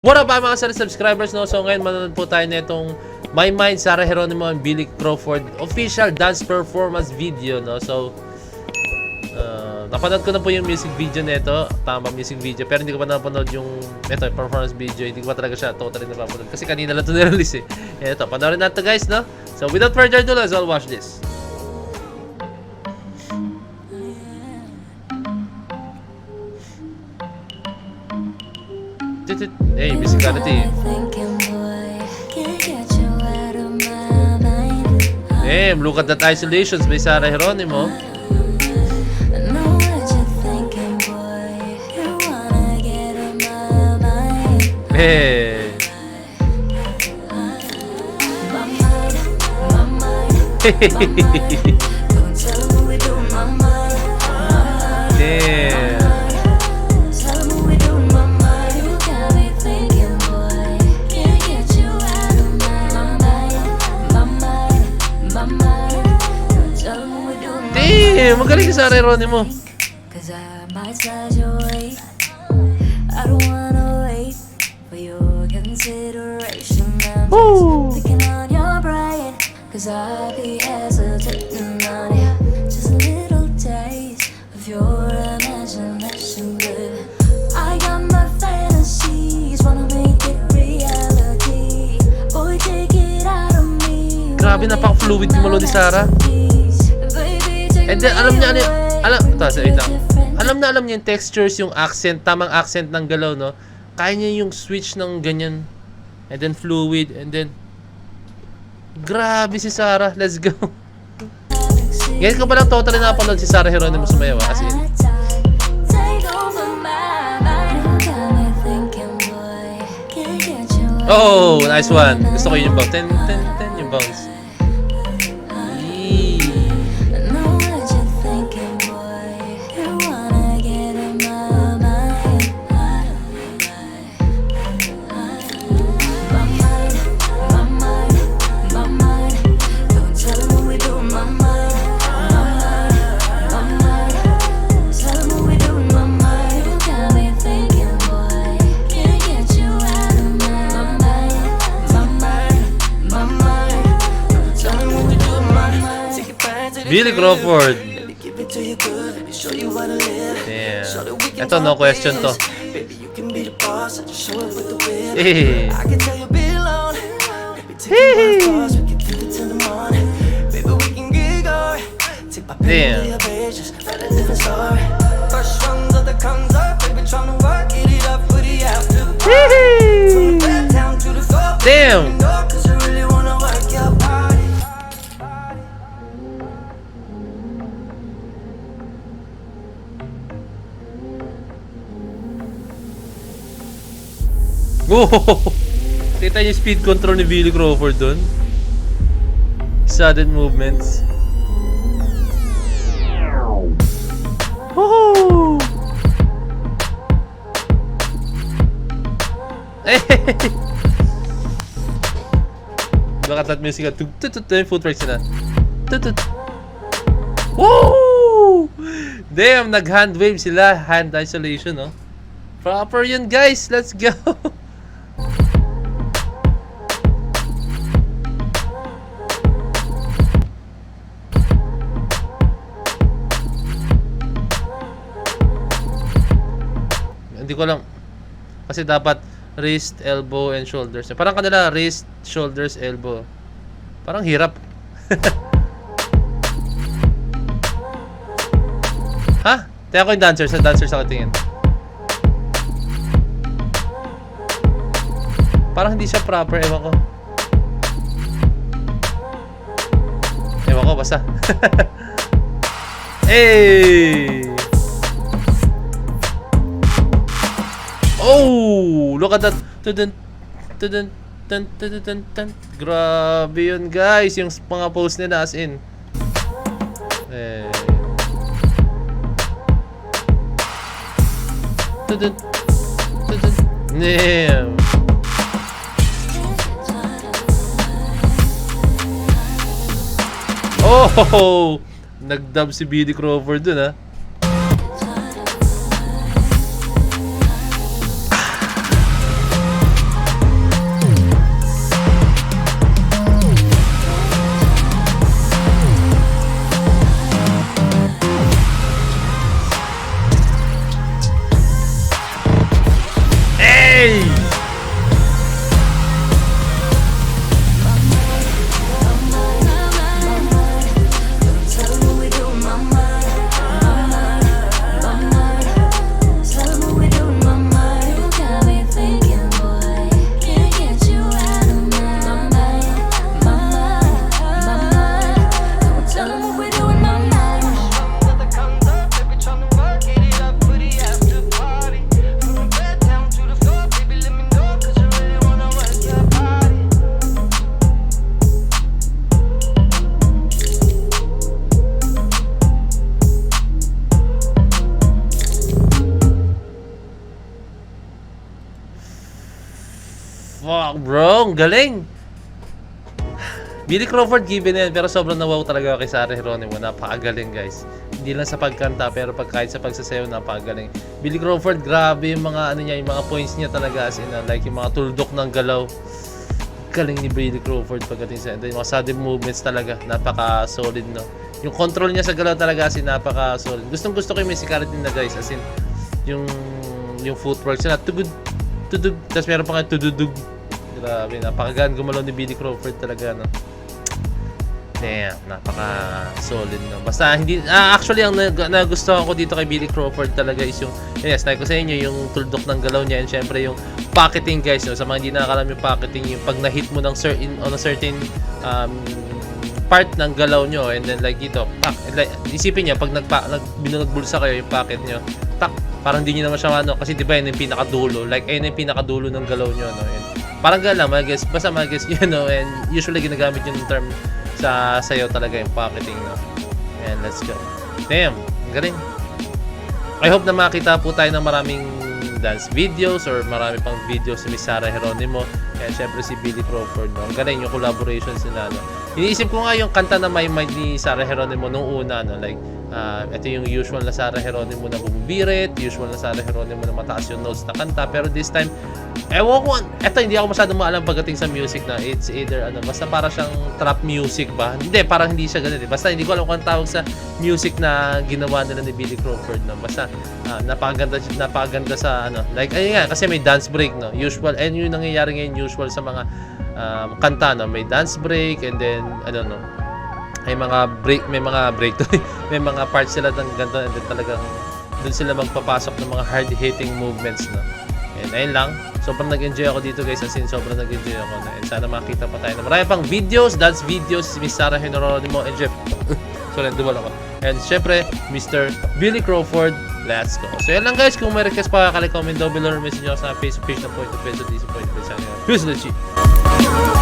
What up mga subscribers, no? So ngayon manonood po tayo na itong My Mind, Sarah Geronimo and Billy Crawford official dance performance video, no? So napanood ko na po yung music video nito, tamang music video, pero hindi ko pa napanood yung performance video. Hindi ko pa talaga siya totally napapanood kasi kanina lang ito nirelease eh. Ito, panoorin natin guys, no? So without further ado, let's all watch this. Hey, musicality. Damn, look at that isolations by Sarah Geronimo. Hey. Damn. Magaling si Sarah Geronimo. Woo! Grabe, napaka-fluid yung melody ni Sarah. And then, alam niya yung textures, yung accent, tamang accent ng galaw, no? Kaya niya yung switch ng ganyan. And then fluid, and then grabe si Sarah, let's go. Ngayon ko pa lang totally napanood si Sarah Geronimo sumayaw, as in. Oh, nice one. Gusto ko yung bounce. Ten, yung bounce. Billy Crawford. Damn. Ito, no question to. Hey. Hey. Damn. Damn. Oh! Kita yung speed control ni Billy Crawford dun. Sudden movements. Oh! Look at that music. Footworks na. Woo! Damn, nag-hand wave sila. Hand isolation, no? Proper yun, guys. Let's go. Hindi ko lang kasi dapat wrist, elbow, and shoulders. Parang kanila wrist, shoulders, elbow. Parang hirap. Ha? Teka ko yung dancer. Sa dancer sa tingin. Parang hindi siya proper. Ewan ko. Ewan ko, basta. Hey! Oh! Look at that! Grabe yun, guys! Yung mga pose nila as in. Eh. Damn! Oh! Nag-dub si Billy Crawford dun, ha? Fuck, bro. Ang galing. Billy Crawford given yan, pero sobrang nawaw talaga kay Sarah Geronimo. Napakagaling, guys. Hindi lang sa pagkanta, pero kahit sa pagsasayaw, napakagaling. Billy Crawford, grabe yung mga ano niya, yung mga points niya talaga, as in, like yung mga tuldok ng galaw. Galing ni Billy Crawford pagdating sa yung mga sudden movements talaga, napaka-solid, no. Yung control niya sa galaw talaga, as in, napaka-solid. Gustong-gusto ko yung musicality na, guys, as in, yung footwork sila, tudug, tapos meron pa nga tududug. Grabe, napakagaan gumalaw ni Billy Crawford talaga, no. Damn, napaka-solid, no. Basta hindi actually ang nagustuhan ko dito kay Billy Crawford talaga is yung yes, like ko sa inyo, yung tuldok ng galaw niya, and syempre yung pocketing, guys, no. Sa mga hindi nakakalam yung pocketing, yung pag na-hit mo ng on a certain part ng galaw nyo, and then like dito, pak, like, isipin niya pag binunagbulsa kayo yung pocket nyo, tak, parang hindi nyo naman siya ano, kasi di ba yun yung pinakadulo, like ayun yung pinakadulo ng galaw nyo, no. And parang gala, mag-guess, basta mag-guess yun, no. And usually ginagamit yung term sa sayo talaga yung pocketing, no. And let's go. Damn, galing. I hope na makita po tayo ng maraming dance videos or marami pang videos si Miss Sarah Geronimo, and syempre si Billy Crawford, no. Ang galing yung collaborations nila, no. Iniisip ko nga yung kanta na My Mind ni Sarah Geronimo nung una, no, like ito yung usual na Sarah Geronimo na bumubirit, usual na Sarah Geronimo na mataas yung notes na kanta, pero this time ewan ko, eto hindi ako masyadong maalam pagdating sa music, na it's either ano, basta para siyang trap music ba? Hindi, parang hindi siya ganun, eh. Basta hindi ko alam kung ang tawag sa music na ginawa nila ni Billy Crawford, no. Basta napakaganda sa ano, like ayun nga, kasi may dance break, no. Usual, and yun nangyayari ngayon usual sa mga kanta, no. May dance break, and then ano, no, may mga break to may mga parts sila ng ganito, and then talagang doon sila magpapasok ng mga hard-hitting movements, no. And ayun lang, sobrang nag-enjoy ako dito, guys, as in sobrang nag-enjoy ako, no? And sana makita pa tayo na marami pang videos, dance videos, si Miss Sarah Geronimo and Jeff sorry, duwal ako, and syempre Mr. Billy Crawford. Let's go. So yan lang, guys. Kung may request pa, comment down below or message nyo sa Facebook page na Point of Peso, DC Point of Peso. Peace, let's see.